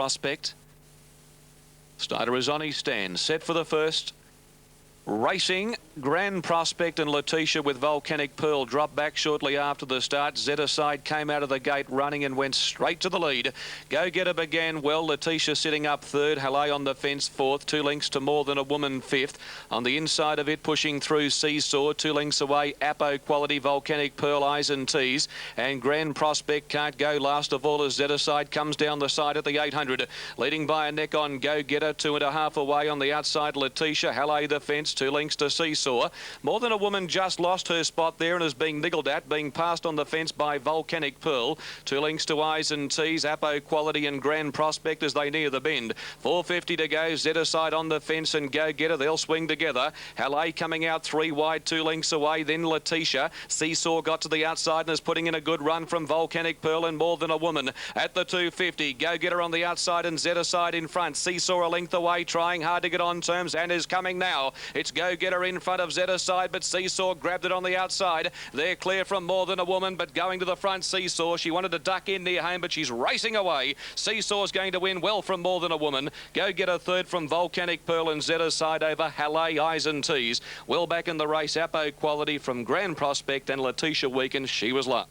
Prospect. Starter is on his stand, set for the first. Racing, Grand Prospect and Letitia with Volcanic Pearl dropped back shortly after the start. Zetaside came out of the gate running and went straight to the lead. Go Getter began well. Letitia sitting up third. Halle on the fence fourth. 2 lengths to More Than a Woman fifth. On the inside of it, pushing through Seesaw. 2 lengths away, Apo Quality, Volcanic Pearl, Eyes and Tees. And Grand Prospect can't go last of all as Zetaside comes down the side at the 800. Leading by a neck on Go Getter. 2.5 away on the outside, Letitia. Halle the fence. 2 lengths to Seesaw. More Than a Woman just lost her spot there and is being niggled at, being passed on the fence by Volcanic Pearl. 2 lengths to Eyes and Tees, Apo Quality and Grand Prospect as they near the bend. 4.50 to go. Zetaside on the fence and Go Getter. They'll swing together. Halle coming out 3 wide, 2 lengths away. Then Letitia. Seesaw got to the outside and is putting in a good run from Volcanic Pearl and More Than a Woman at the 2.50. Go Getter on the outside and Zetaside in front. Seesaw a length away, trying hard to get on terms and is coming now. It's Go Getter in front of Zetaside, but Seesaw grabbed it on the outside. They're clear from More Than a Woman, but going to the front, Seesaw. She wanted to duck in near home, but she's racing away. Seesaw's going to win well from More Than a Woman. Go Getter third from Volcanic Pearl and Zetaside over Halle, Eyes and Tees. Well back in the race, Apo Quality from Grand Prospect and Letitia Weekend. She was last.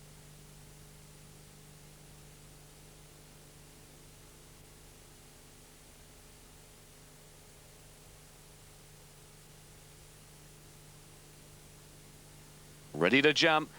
Ready to jump.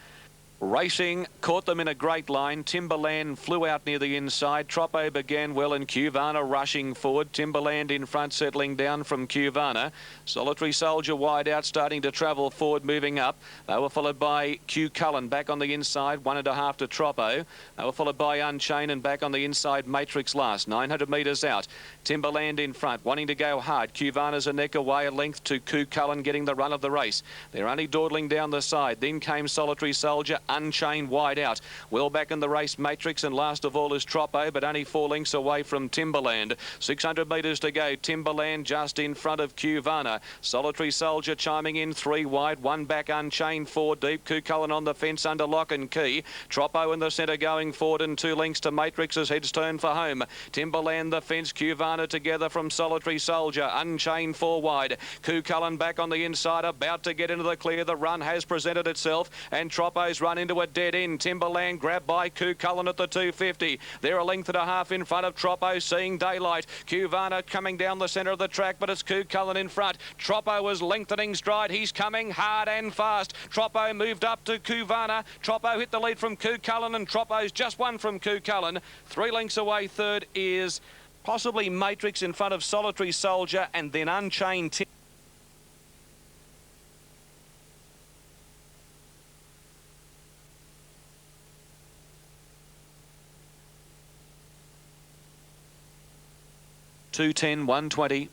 Racing, caught them in a great line. Timberland flew out near the inside. Troppo began well and Cuvana rushing forward. Timberland in front, settling down from Cuvana. Solitary Soldier wide out, starting to travel forward, moving up. They were followed by Q Cullen back on the inside, 1.5 to Troppo. They were followed by Unchained and back on the inside, Matrix last. 900 metres out. Timberland in front, wanting to go hard. Cuvana's a neck away, a length to Q Cullen, getting the run of the race. They're only dawdling down the side. Then came Solitary Soldier. Unchained wide out. Well back in the race, Matrix, and last of all is Troppo, but only 4 lengths away from Timberland. 600 metres to go. Timberland just in front of Cuvana. Solitary Soldier chiming in 3 wide, 1 back, Unchained 4 deep. Kukullen on the fence under lock and key. Troppo in the centre going forward and 2 lengths to Matrix as heads turn for home. Timberland the fence, Cuvana together from Solitary Soldier. Unchained 4 wide. Kukullen back on the inside, about to get into the clear. The run has presented itself and Troppo's run into a dead end. Timberland grabbed by Kukullen at the 250. They're a length and a half in front of Troppo, seeing daylight. Cuvana coming down the centre of the track, but it's Kukullen in front. Troppo was lengthening stride. He's coming hard and fast. Troppo moved up to Cuvana. Troppo hit the lead from Kukullen and Troppo's just won from Kukullen. 3 lengths away third is possibly Matrix in front of Solitary Soldier and then Unchained. 2:10, 1:20.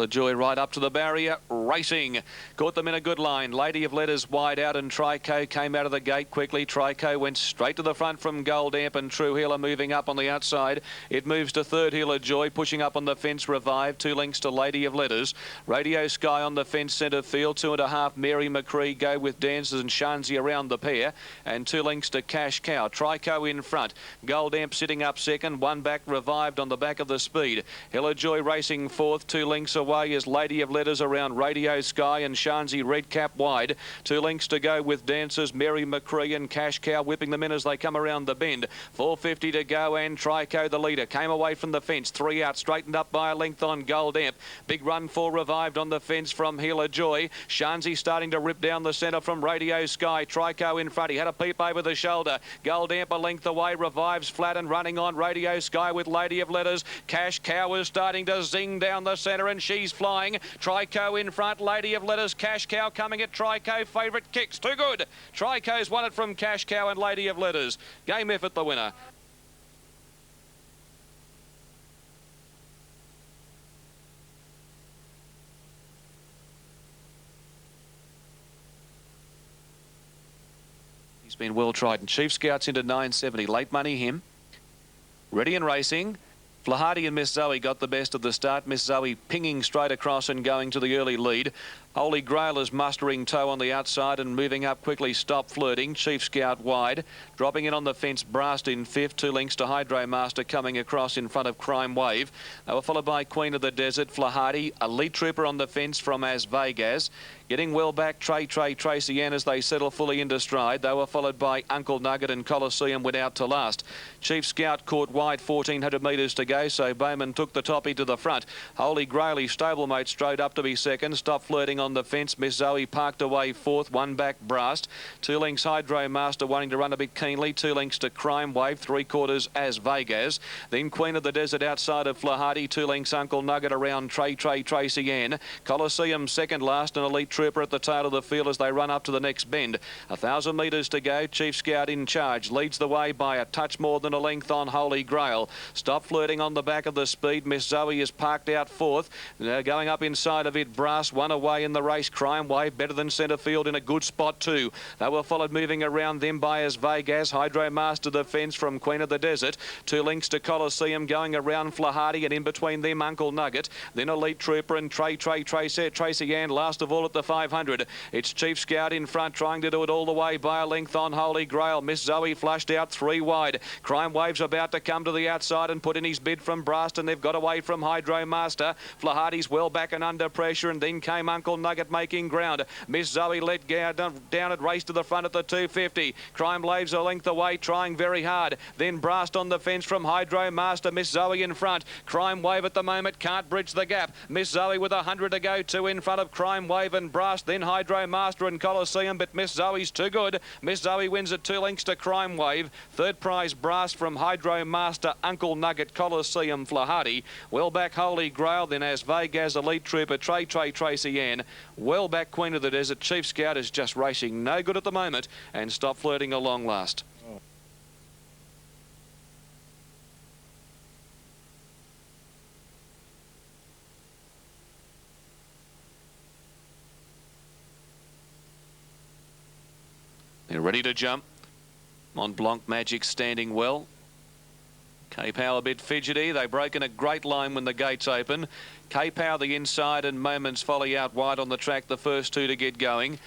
Joy right up to the barrier, racing. Caught them in a good line. Lady of Letters wide out and Trico came out of the gate quickly. Trico went straight to the front from Gold Amp and True Healer moving up on the outside. It moves to third, Healer Joy, pushing up on the fence, Revive. 2 lengths to Lady of Letters. Radio Sky on the fence, centre field. 2.5, Mary McCree go with Dancers and Shanzi around the pair. And 2 lengths to Cash Cow. Trico in front. Gold Amp sitting up second. 1 back, Revived on the back of the speed. Healer Joy racing fourth. 2 lengths away is Lady of Letters around Radio Sky and Shanzi Red Cap wide. 2 lengths to go with Dancers, Mary McCree and Cash Cow whipping them in as they come around the bend. 4.50 to go and Trico the leader came away from the fence. 3 out, straightened up by a length on Gold Amp. Big run for Revived on the fence from Healer Joy. Shanzi starting to rip down the centre from Radio Sky. Trico in front. He had a peep over the shoulder. Gold Amp a length away. Revives flat and running on Radio Sky with Lady of Letters. Cash Cow is starting to zing down the centre and she's flying. Trico in front, Lady of Letters, Cash Cow coming at Trico. Favourite kicks, too good. Trico's won it from Cash Cow and Lady of Letters. Game effort the winner. He's been well tried and Chief Scouts into 970. Late money him. Ready and racing. Flaharty and Miss Zoe got the best of the start. Miss Zoe pinging straight across and going to the early lead. Holy Grail is mustering toe on the outside and moving up quickly. Stop Flirting. Chief Scout wide. Dropping in on the fence. Brast in fifth. 2 lengths to Hydro Master coming across in front of Crime Wave. They were followed by Queen of the Desert, Flahati, Elite Trooper on the fence from As Vegas. Getting well back, Tracy Ann as they settle fully into stride. They were followed by Uncle Nugget and Colosseum went out to last. Chief Scout caught wide, 1,400 metres to go, so Bowman took the toppy to the front. Holy Grail, his stablemate straight up to be second. Stop Flirting on the fence. Miss Zoe parked away fourth. 1 back, Brast. 2 lengths, Hydro Master wanting to run a bit keenly. 2 lengths to Crime Wave. 3/4 As Vegas. Then Queen of the Desert outside of Flahati. 2 lengths, Uncle Nugget around Tracy Ann. Colosseum second last, and Elite Trooper at the tail of the field as they run up to the next bend. 1,000 metres to go. Chief Scout in charge. Leads the way by a touch more than a length on Holy Grail. Stop Flirting on the back of the speed. Miss Zoe is parked out fourth. Going up inside of it, Brass 1 away in the race. Crime Wave better than centre field in a good spot too. They were followed moving around them by As Vegas. Hydro Master the fence from Queen of the Desert. 2 lengths to Colosseum going around Flahati, and in between them Uncle Nugget. Then Elite Trooper and Tracy Ann last of all at the 500. It's Chief Scout in front trying to do it all the way by a length on Holy Grail. Miss Zoe flushed out 3 wide. Crime Wave's about to come to the outside and put in his bid from Brast, and they've got away from Hydro Master. Flahati's well back and under pressure, and then came Uncle Nugget making ground. Miss Zoe let go down at race to the front at the 250. Crime Wave's a length away, trying very hard. Then Brast on the fence from Hydro Master. Miss Zoe in front. Crime Wave at the moment can't bridge the gap. Miss Zoe with 100 to go, 2 in front of Crime Wave and Brast. Then Hydro Master and Colosseum, but Miss Zoe's too good. Miss Zoe wins at 2 lengths to Crime Wave. Third prize, Brast from Hydro Master, Uncle Nugget, Colosseum, Flahati. Well back, Holy Grail, then As Vegas, Elite Trooper, Tracy Ann. Well back, Queen of the Desert. Chief Scout is just racing no good at the moment, and Stop Flirting a long last. They're ready to jump. Mont Blanc Magic standing well. K-Power a bit fidgety. They've broken a great line when the gates open. K-Power the inside and Moments Folly out wide on the track, the first 2 to get going.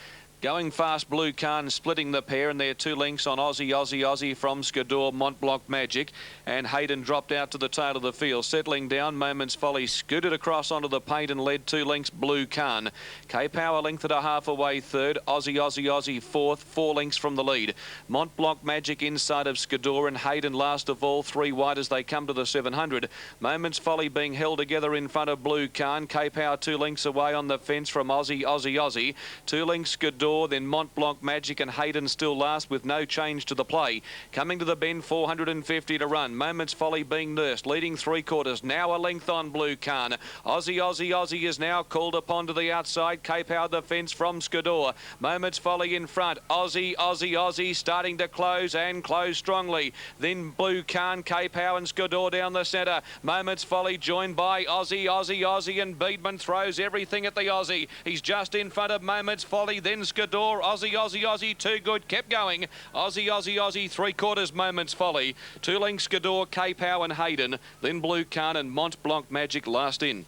Going fast, Blue Khan splitting the pair, and they're 2 lengths on Aussie from Skador, Mont Blanc Magic, and Hayden dropped out to the tail of the field. Settling down, Moments Folly scooted across onto the paint and led 2 lengths, Blue Khan. K-Power length at a half away third, Aussie fourth, 4 lengths from the lead. Mont Blanc Magic inside of Skador, and Hayden last of all, 3 wide as they come to the 700. Moments Folly being held together in front of Blue Khan. K-Power 2 lengths away on the fence from Aussie. 2 lengths Skador, then Mont Blanc Magic and Hayden still last with no change to the play. Coming to the bend, 450 to run. Moments Folly being nursed, leading 3/4. Now a length on Blue Khan. Aussie is now called upon to the outside. K-Power the fence from Skador. Moments Folly in front. Aussie starting to close and close strongly. Then Blue Khan, K-Power and Skador down the centre. Moments Folly joined by Aussie, and Beedman throws everything at the Aussie. He's just in front of Moments Folly, then Skador. Aussie, too good, kept going. Aussie, 3/4 Moments Folly. 2 lengths Skador, K-Power and Hayden. Then Blue Khan and Mont Blanc Magic last in.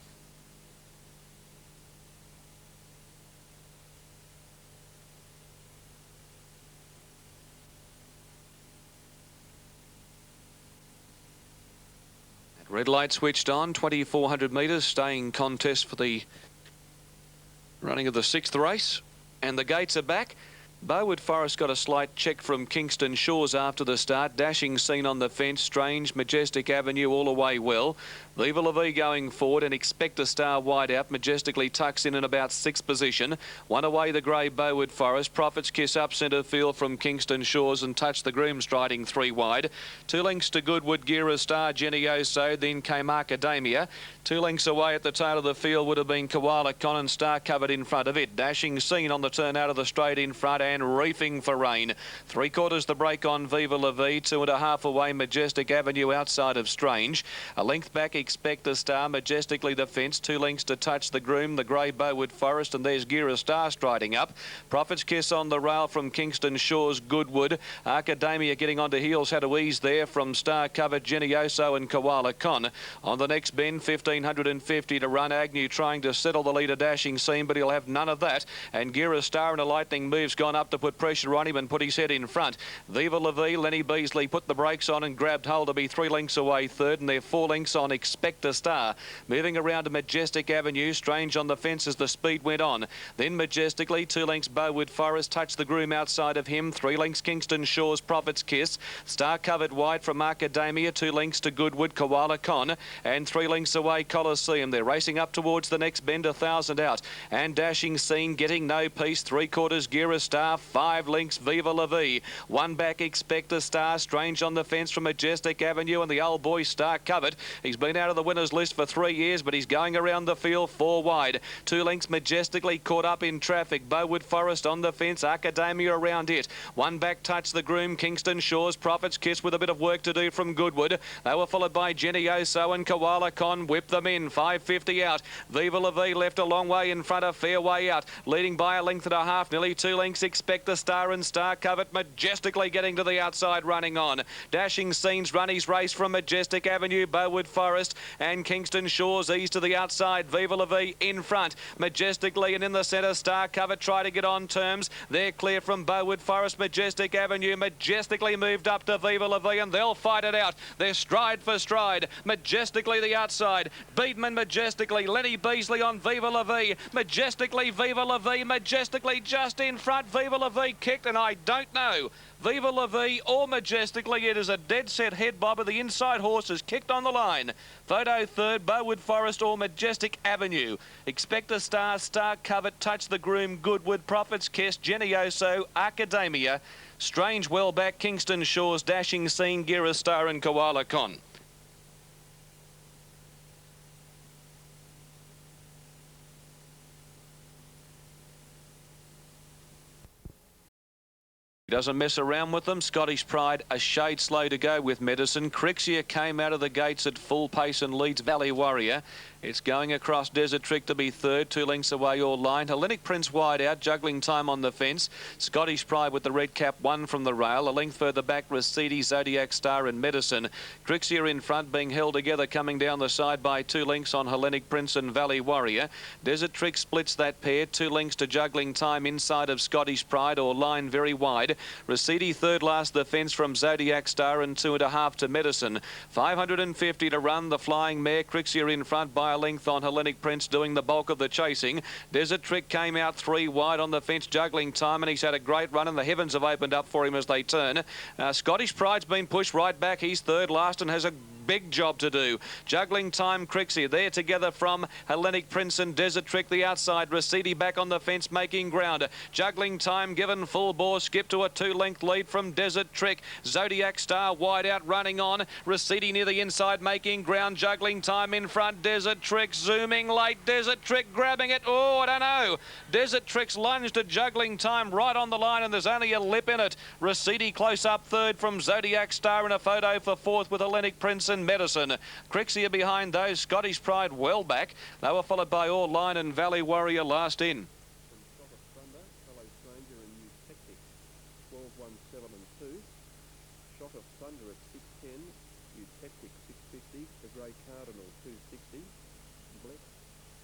Red light switched on, 2,400 metres, staying contest for the running of the 6th race. And the gates are back. Beauwood Forest got a slight check from Kingston Shores after the start. Dashing Scene on the fence. Strange, Majestic Avenue all away well. Viva La Vie going forward, and Expect a Star wide out. Majestically tucks in about 6th position. 1 away the grey Beauwood Forest. Prophet's Kiss up centre field from Kingston Shores, and Touch the Groom striding 3 wide. 2 lengths to Goodwood Gira Star, Jenny Oso. Then came Academia. 2 lengths away at the tail of the field would have been Koala Conan Star covered in front of it. Dashing Scene on the turn out of the straight in front, and Timberland reefing for rain. 3/4 the break on Viva La Vie. 2.5 away Majestic Avenue outside of Strange. A length back Expect a Star. Majestically the fence. 2 lengths to Touch the Groom. The grey Bowood Forest, and there's Gira Star striding up. Prophet's Kiss on the rail from Kingston Shores Goodwood. Academia getting onto heels, had to ease there from Star Covered, Genioso and Koala Con. On the next bend, 1550 to run. Agnew trying to settle the leader, Dashing Scene, but he'll have none of that. And Gira Star in a lightning move's gone up to put pressure on him and put his head in front. Viva La Vie, Lenny Beasley put the brakes on and grabbed hold to be 3 lengths away third, and they're 4 lengths on Expect a Star. Moving around to Majestic Avenue, Strange on the fence as the speed went on. Then Majestically, 2 lengths Bowood Forest, Touch the Groom outside of him. 3 lengths Kingston Shores, Prophet's Kiss. Star Covered wide from Academia, 2 lengths to Goodwood, Koala Con, and 3 lengths away Coliseum. They're racing up towards the next bend, 1,000 out. And Dashing Scene getting no peace. 3/4 Gira Star, 5 lengths Viva La Vie. 1 back Expect a Star. Strange on the fence from Majestic Avenue, and the old boy Star Covered. He's been out of the winners list for 3 years, but he's going around the field 4 wide. 2 lengths Majestically caught up in traffic. Bowood Forest on the fence. Academia around it. 1 back Touch the Groom. Kingston Shores, Prophet's Kiss with a bit of work to do from Goodwood. They were followed by Genioso and Koala Con. Whip them in. 550 out. Viva La Vie left a long way in front of Fairway Out. Leading by a length and a half. Nearly 2 lengths Expect a Star and Star Covered. Majestically getting to the outside, running on. Dashing Scenes run his race from Majestic Avenue, Bowood Forest and Kingston Shores ease to the outside. Viva La Vie in front. Majestically and in the centre, Star Covered try to get on terms. They're clear from Bowood Forest, Majestic Avenue. Majestically moved up to Viva La Vie, and they'll fight it out. They're stride for stride. Majestically the outside. Beedman Majestically. Lenny Beasley on Viva La Vie. Majestically Viva La Vie. Majestically just in front. Viva La Vie kicked, and I don't know Viva La Vie or Majestically. It is a dead set head bob, of the inside horse is kicked on the line. Photo third, Bowood Forest or Majestic Avenue. Expect a Star, Star Covered, Touch the Groom, Goodwood, Prophet's Kiss, Genioso, Academia, Strange well back, Kingston Shores, Dashing Scene, Gira Star and Koala Con. He doesn't mess around with them. Scottish Pride a shade slow to go with Medicine. Crixia came out of the gates at full pace and leads Valley Warrior. It's going across Desert Trick to be third, 2 lengths away all line. Hellenic Prince wide out, Juggling Time on the fence. Scottish Pride with the red cap, 1 from the rail. A length further back, Recedi, Zodiac Star and Medicine. Crixia in front, being held together, coming down the side by 2 lengths on Hellenic Prince and Valley Warrior. Desert Trick splits that pair, 2 lengths to Juggling Time inside of Scottish Pride or line very wide. Recedi third last the fence from Zodiac Star and 2.5 to Medicine. 550 to run. The flying mare Crixia in front by a length on Hellenic Prince, doing the bulk of the chasing. Desert Trick came out 3 wide on the fence, Juggling Time, and he's had a great run, and the heavens have opened up for him as they turn. Scottish Pride's been pushed right back. He's third last and has a big job to do. Juggling Time, Crixia there together from Hellenic Prince and Desert Trick the outside. Recedi back on the fence making ground. Juggling Time given full bore, skip to a 2-length lead from Desert Trick. Zodiac Star wide out running on. Recedi near the inside making ground. Juggling Time in front. Desert Trick zooming late. Desert Trick grabbing it. Oh, I don't know. Desert Trick's lunged at Juggling Time right on the line, and there's only a lip in it. Recedi close up third from Zodiac Star in a photo for fourth with Hellenic Prince and Medicine. Crixia behind those. Scottish Pride well back. They were followed by All Line and Valley Warrior last in. Shot of Thunder at 610, Eutectic 650, the Grey Cardinal 260.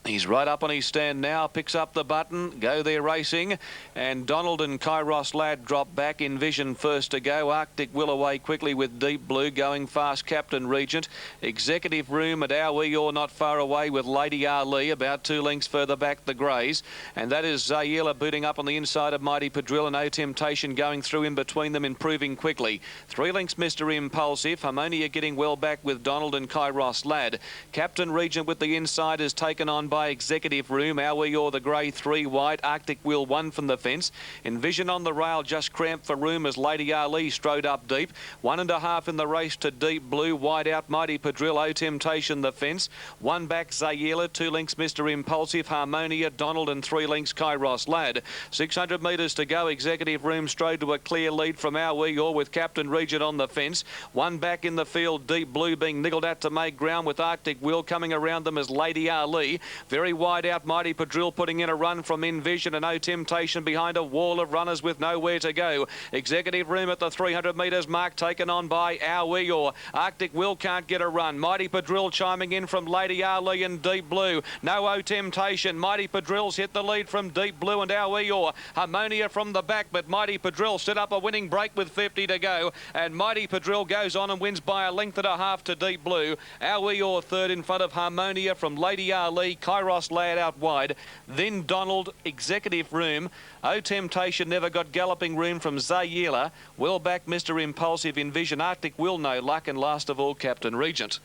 He's right up on his stand now, picks up the button, go there racing, and Donald and Kairos Lad drop back. In Vision first to go. Arctic will away quickly with Deep Blue, going fast Captain Regent. Executive Room at Our Eeyore not far away with Lady Ali, about 2 lengths further back the Greys, and that is Zayela booting up on the inside of Mighty Padrilla, and No Temptation going through in between them, improving quickly. 3 lengths Mr. Impulsive, Harmonia getting well back with Donald and Kairos Lad. Captain Regent with the inside is taken on by Executive Room. Our We Or the Grey 3 wide. Arctic Wheel 1 from the fence. Envision on the rail, just cramped for room as Lady Ali strode up deep. 1.5 in the race to Deep Blue. Wide out Mighty Padrille, O Temptation the fence. 1 back Zayela, 2 lengths Mr. Impulsive, Harmonia, Donald, and 3 lengths Kairos Lad. 600 metres to go. Executive Room strode to a clear lead from Our We Or with Captain Regent on the fence. 1 back in the field, Deep Blue being niggled at to make ground with Arctic Wheel coming around them as Lady Ali. Very wide out Mighty Padrille putting in a run from Envision and No Temptation behind a wall of runners with nowhere to go. Executive Room at the 300 metres mark taken on by Our We Or. Arctic Wheel can't get a run. Mighty Padrille chiming in from Lady Ali and Deep Blue. No Temptation. Mighty Padrille's hit the lead from Deep Blue and Our We Or. Harmonia from the back, but Mighty Padrille set up a winning break with 50 to go, and Mighty Padrille goes on and wins by a length and a half to Deep Blue. Our We Or third in front of Harmonia from Lady Ali. Kairos Lad out wide. Then Donald, Executive Room. O Temptation never got galloping room from Zayela. Well back Mr. Impulsive, Envision, Arctic Will, No Luck, and last of all Captain Regent.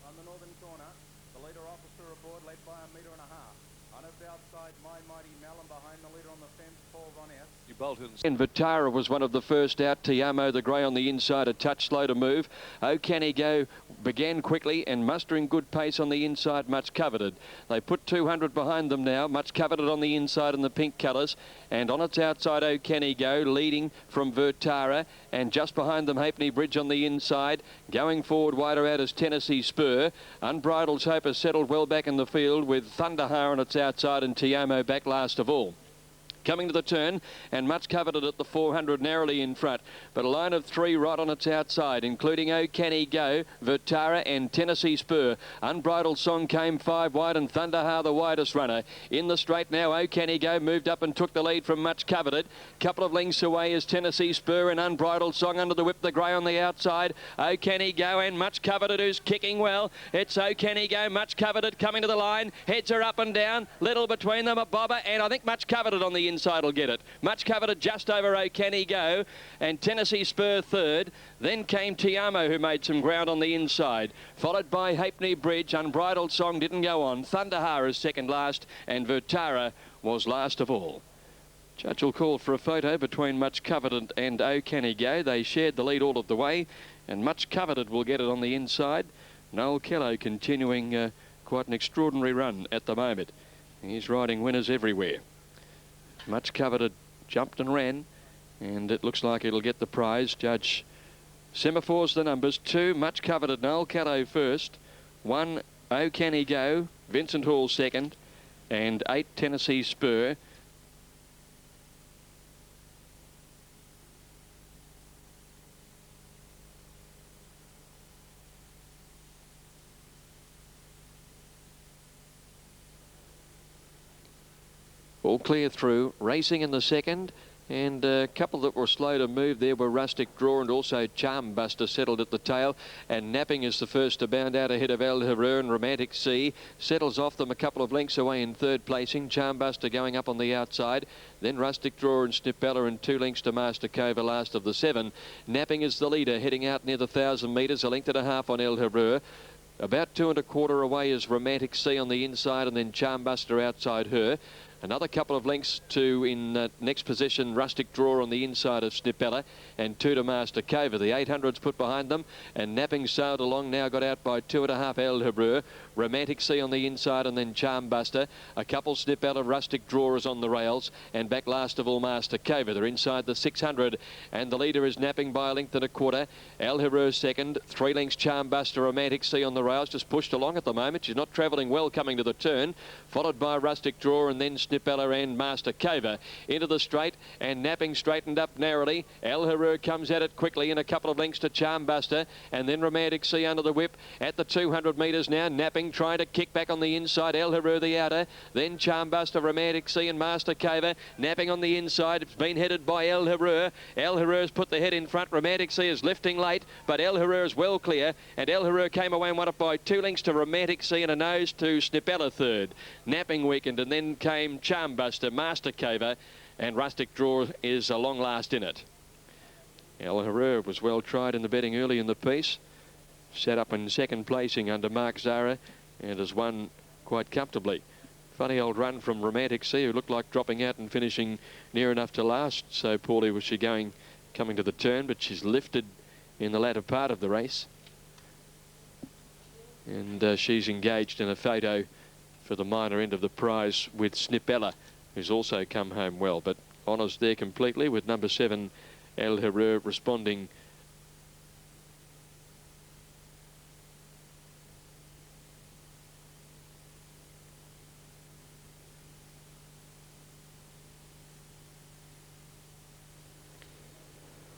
On the northern corner, the leader officer aboard, led by 1.5 metres. On his outside, My Mighty Melon behind the leader on the fence, Paul Von S. And Vitara was one of the first out. Tiamo the Grey on the inside, a touch slow to move. Oh Can He Go began quickly and mustering good pace on the inside, Much Coveted. They put 200 behind them now, Much Coveted on the inside in the pink colours, and on its outside Oh Can He Go leading from Vitara, and just behind them Halfpenny Bridge on the inside. Going forward wider out is Tennessee Spur. Unbridled's Hope has settled well back in the field with Thunderhar on its outside and Tiamo back last of all. Coming to the turn, and Much Coveted at the 400 narrowly in front, but a line of 3 right on its outside, including Oh Can He Go, Vitara and Tennessee Spur. Unbridled Song came 5 wide and Thunderhar the widest runner. In the straight now, Oh Can He Go moved up and took the lead from Much Coveted. Couple of lengths away is Tennessee Spur and Unbridled Song under the whip, the Grey on the outside. Oh Can He Go and Much Coveted who's kicking well. It's Oh Can He Go, Much Coveted coming to the line. Heads are up and down, little between them, a bobber, and I think Much Coveted on the inside will get it. Much Coveted just over Oh Can He Go, and Tennessee Spur third. Then came Tiamo, who made some ground on the inside, followed by Halfpenny Bridge. Unbridled Song didn't go on. Thunderhar is second last, and Vitara was last of all. Judge will call for a photo between Much Coveted and Oh Can He Go. They shared the lead all of the way, and Much Coveted will get it on the inside. Noel Kello continuing quite an extraordinary run at the moment. He's riding winners everywhere. Much Coveted jumped and ran, and it looks like it'll get the prize. Judge semaphores the numbers. 2, Much Coveted, Noel Caddo first. 1, Oh Can He Go, Vincent Hall second, and 8, Tennessee Spur. All clear through, racing in the second, and a couple that were slow to move there were Rustic Draw and also Charm Buster settled at the tail, and Napping is the first to bound out ahead of El Herrera, and Romantic Sea settles off them a couple of lengths away in third placing. Charm Buster going up on the outside, then Rustic Draw and Snipella, and 2 lengths to Master Cova, last of the 7. Napping is the leader, heading out near the 1,000 metres, a length and a half on El Herrera. About 2 1/4 away is Romantic Sea on the inside, and then Charm Buster outside her. Another couple of lengths to in next position, Rustic Draw on the inside of Snipella, and 2 to Master Cova. The 800's put behind them, and Napping sailed along, now got out by 2 1/2 El Herrera. Romantic Sea on the inside, and then Charm Buster. A couple Snipella, Rustic Draw is on the rails, and back last of all Master Cova. They're inside the 600, and the leader is Napping by a length and a quarter. El Herrera second, 3 lengths Charm Buster, Romantic Sea on the rails, just pushed along at the moment. She's not travelling well coming to the turn, followed by Rustic Draw and then Snipella and Master Cova into the straight, and Napping straightened up narrowly. El Herrera comes at it quickly in a couple of lengths to Charm Buster, and then Romantic Sea under the whip at the 200 metres now. Napping trying to kick back on the inside, El Herrera the outer, then Charm Buster, Romantic Sea and Master Cova. Napping on the inside, it's been headed by El Herrera. El Herrera's put the head in front. Romantic Sea is lifting late, but El Herrera's well clear, and El Herrera came away and won it by 2 lengths to Romantic Sea and a nose to Snipella third. Napping weakened, and then came Charm Buster, Master Cova, and Rustic Draw is a long last in it. El Herrera was well tried in the betting early in the piece. Set up in second placing under Mark Zara and has won quite comfortably. Funny old run from Romantic Sea, who looked like dropping out and finishing near enough to last. So poorly was she coming to the turn, but she's lifted in the latter part of the race. And she's engaged in a photo for the minor end of the prize with Snipella, who's also come home well. But honours there completely, with number 7, El Herrera, responding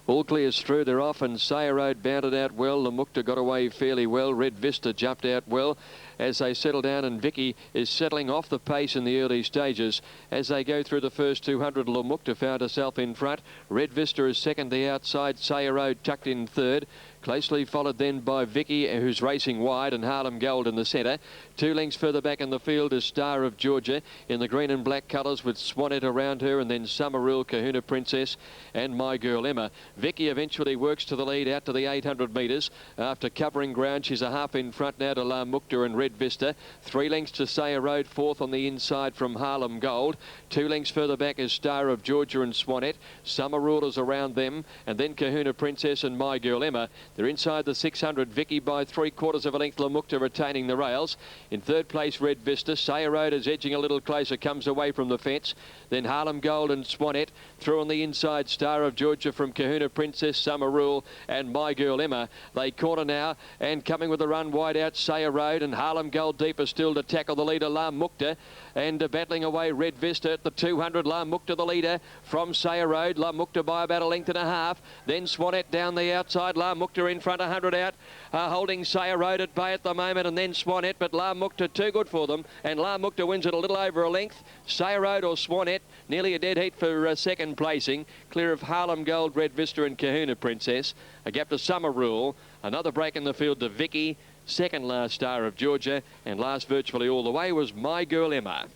All clears through, they're off, and Sayer Road bounded out well. Lamukta got away fairly well. Red Vista jumped out well as they settle down, and Vicky is settling off the pace in the early stages. As they go through the first 200, Lamukta found herself in front. Red Vista is second the outside. Sayer Road tucked in third. Closely followed then by Vicky, who's racing wide, and Harlem Gold in the centre. 2 lengths further back in the field is Star of Georgia in the green and black colours with Swanet around her, and then Summer Rule, Kahuna Princess and My Girl Emma. Vicky eventually works to the lead out to the 800 metres. After covering ground, she's a half in front now to La Mukta and Red Vista. 3 lengths to Sayer Road, fourth on the inside from Harlem Gold. 2 lengths further back is Star of Georgia and Swanet. Summer Rule is around them, and then Kahuna Princess and My Girl Emma. They're inside the 600. Vicky by 3/4 of a length. Lamukta retaining the rails. In third place, Red Vista. Sayer Road is edging a little closer, comes away from the fence. Then Harlem Gold and Swanet. Through on the inside, Star of Georgia from Kahuna Princess, Summer Rule and My Girl Emma. They corner now, and coming with a run wide out, Sayer Road, and Harlem Gold deeper still to tackle the leader, La Mukta. And battling away Red Vista at the 200. La Mukta the leader from Sayer Road. La Mukta by about 1.5 lengths. Then Swanet down the outside. La Mukta in front, 100 out. Holding Sayer Road at bay at the moment, and then Swanet. But La Mukta too good for them, and La Mukta wins it a little over 1 length. Sayer Road or Swanet, nearly a dead heat for second placing. Clear of Harlem Gold, Red Vista and Kahuna Princess. A gap to Summer Rule. Another break in the field to Vicky. Second last, Star of Georgia, and last virtually all the way was My Girl Emma.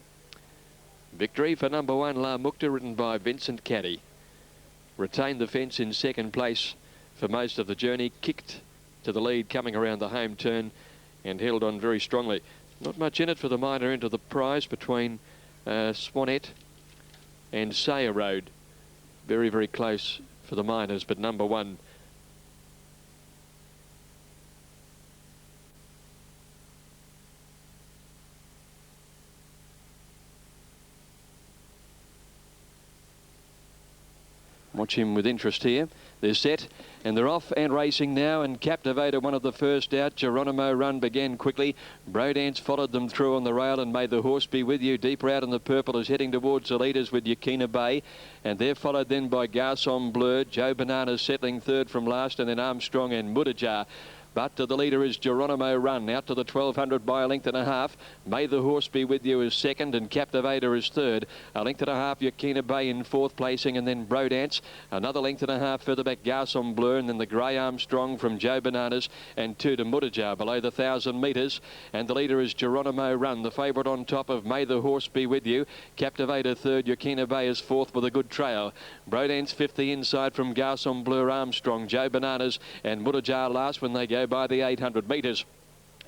Victory for number 1, La Mukta, ridden by Vincent Caddy. Retained the fence in second place for most of the journey. Kicked to the lead coming around the home turn and held on very strongly. Not much in it for the minor end of the prize between Swanet and Sayer Road. Very, very close for the minors, but number 1. Watch him with interest here. They're set and they're off and racing now, and Captivator, one of the first out. Geronimo Run began quickly. Brodance followed them through on the rail, and May the Horse Be With You deeper out in the purple is heading towards the leaders with Yakina Bay, and they're followed then by Garçon Bleu. Joe Bananas settling third from last, and then Armstrong and Mudajar. But the leader is Geronimo Run, out to the 1200 by 1.5 lengths. May the Horse Be With You is second, and Captivator is third. 1.5 lengths, Yakina Bay in fourth placing, and then Brodance. Another 1.5 lengths further back, Garçon Bleu, and then the Grey Armstrong from Joe Bananas, and 2 to Mudajar below the 1,000 metres. And the leader is Geronimo Run, the favourite on top of May the Horse Be With You. Captivator third, Yakina Bay is fourth with a good trail. Brodance fifth the inside from Garçon Bleu, Armstrong, Joe Bananas, and Mudajar last when they go by the 800 metres.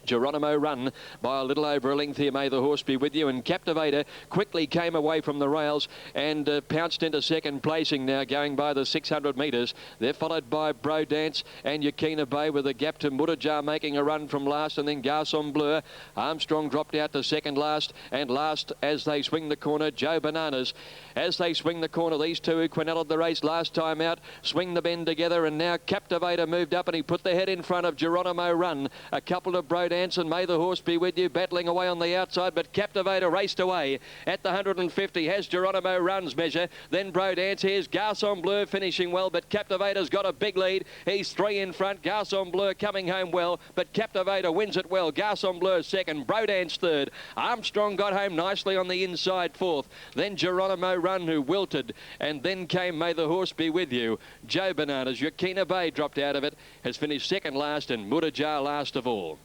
Geronimo Run by a little over 1 length here. May the Horse Be With You, and Captivator quickly came away from the rails and pounced into second placing now, going by the 600 metres. They're followed by Brodance and Yakina Bay, with a gap to Mudajar making a run from last, and then Garçon Bleu. Armstrong dropped out to second last, and last as they swing the corner, Joe Bananas. As they swing the corner, these two who quinelled the race last time out swing the bend together, and now Captivator moved up and he put the head in front of Geronimo Run. A couple of Brodance and May the Horse Be With You battling away on the outside, but Captivator raced away at the 150. Has Geronimo Run's measure, then Brodance. Here's Garçon Bleu finishing well, but Captivator's got a big lead. He's 3 in front. Garçon Bleu coming home well, but Captivator wins it well. Garçon Bleu second, Brodance third. Armstrong got home nicely on the inside fourth. Then Geronimo Run, who wilted, and then came May the Horse Be With You. Joe Bananas, Yakina Bay dropped out of it, has finished second last, and Mudajar last of all.